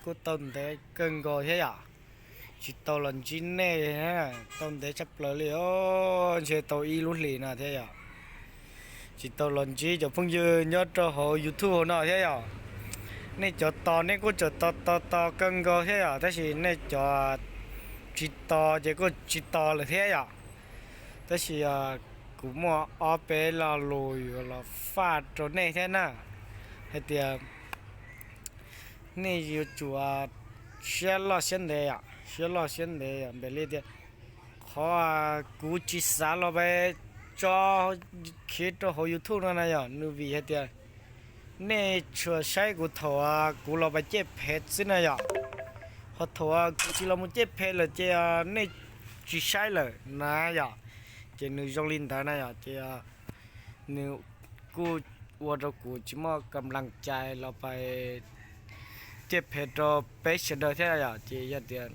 cô tồn thế cần gò thế à chỉ tàu lần chín này ha tồn thế chấp lỡ liễu chỉ tàu y luôn lì nè thế à chỉ tàu lần chín cho phong dư nhớ cho họ YouTube họ nọ thế à này cho to này có cho to cần gò thế à thế thì này cho chỉ to chỉ có chỉ to là thế à thế thì cũng mà ở bên là lùi là phát cho này thế nè hay tiền này yêu chúa xe lo xe này à bên đây thì họ cú chỉ xả lo về cho khi cho họ YouTube nó này à nu vì hết tiền này chúa sai cú thầu cú lo về chế phết xin này à họ thầu cú chỉ lo muốn chế phết là chế này chỉ sai là này à chế nu trong linh thái này à chế nu cúว่าเรากูจิมอกำลังใจเราไปเจ็บเพดเราไปเฉดเท่าไหร่จีอย่าเตือน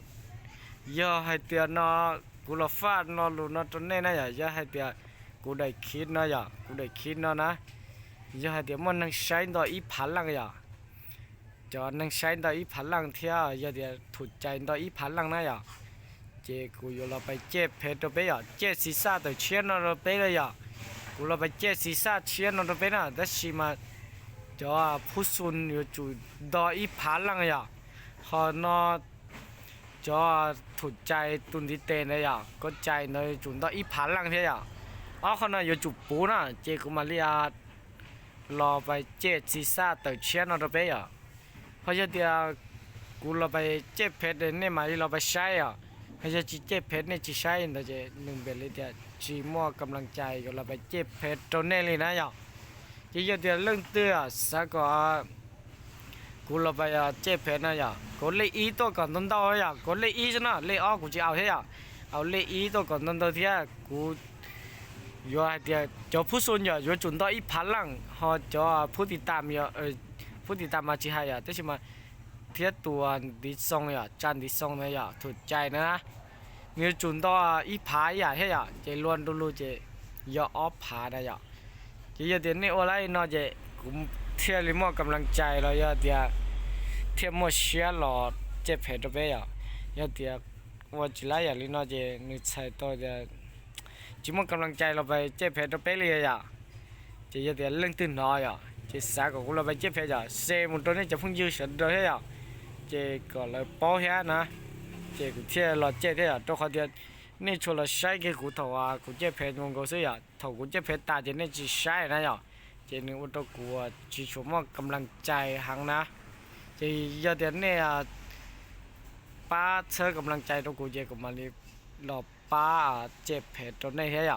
อย่าให้เตือนเนาะกูเราฟาดเนาะรู้เนาะตรงนี้นะอย่าให้เตือนกูได้คิดเนาะกูได้คิดเนาะนะอย่าให้เตือนมันนั่งใช้ต่ออีพันลังจอนั่งใช้ต่ออีพันลังเท่าอย่าเตือนถูกใจต่ออีพันลังนะเจกูอยู่เราไปเจ็บเพดเราไปเจ็บศีรษะต่อเชียนเราไปเลยกูเราไปเจ็บศีรษะเชียนเราไปนะแต่ชิมาจอผู้สุนอยู่จุดดออีผาลังพอนอจอถูกใจตุนที่เตนก็ใจในจุดดออีผาลังเทียอ๋อคนน่ะอยู่จุดปูนะเจกูมาเรียรอไปเจ็บศีรษะต่อเชียนเราไปเพราะเดียกูเราไปเจ็บเพชรเนี่ยมาที่เราไปใช้ให้จะจีเจ็บเพชรเนี่ยจีใช้แต่จะหนึ่งเป็นเลยเดียจีมั่วกำลังใจก็เราไปเจ็บเพชรตรงนี้เลยนะจีเดียเรื่องเตื้อสักก็กูเราไปเจ็บเพชรนะกูเลยอีตัวก่อนต้นต่อกูเลยอีใช่ไหมเลยอ้อกูจะเอาเท่เอาเลยอีตัวก่อนต้นต่อเท่กูอยู่เดียจะผู้ส่วนอยู่จุดต่ออีพันลังพอจะผู้ติดตามผู้ติดตามมาจีให้แต่ใช่ไหมเทียตัวดิซองจันดิซองเนี่ยถูกใจนะมีจุดต่ออีผาเฮียเจล้วนดูเจยออผาได้เจเดี๋ยวนี้อะไรนอเจกุมเทียริมอกำลังใจเราเดี๋ยวเทียมอเชียหลอดเจ็บเพดไปเดี๋ยวว่าจิไลลินอเจนึกใส่ตัวเดี๋ยวจิมอกำลังใจเราไปเจ็บเพดไปเลยเจเดี๋ยวเรื่องตื่นนอยเจสากกูเราไปเจ็บเพดเซมุนตัวนี้จะพุ่งยืดเสร็จเลยเจก็เลยป้อแฮนะเจกูเที่ยวเราเจ๊เที่ยวตัวเขาเดียวนี่ชัวร์เราใช้แค่กูถอกูเจ๊เพชรมงกุฎสิถอกูเจ๊เพชรตาเจนี่จีใช้นะเจนี่อุตกูจีชัวร์มั่งกำลังใจหังนะเจยาเดียนเนี่ยป้าเชื่อกำลังใจตัวกูเจกูมาลีรอป้าเจ็บเพชรตัวนี้เฮีย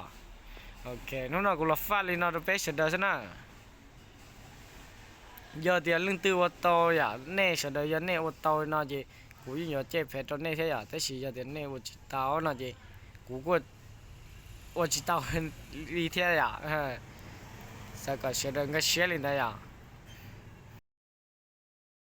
โอเคนู่นน่ะกูรอฟ้าลีนอตัวเพชรเดินซะนะยอดเดียลึงตัวโตเน่เสด็จเน่ว่าโตน่ะจีกูยิ่งเจ็บเพชรตัวนี้เท่แต่สิยอดเดียเน่ว่าจิตเอาน่ะจีกูก็ว่าจิตเอาลีเท่สักก็เสด็จก็เสียลินได้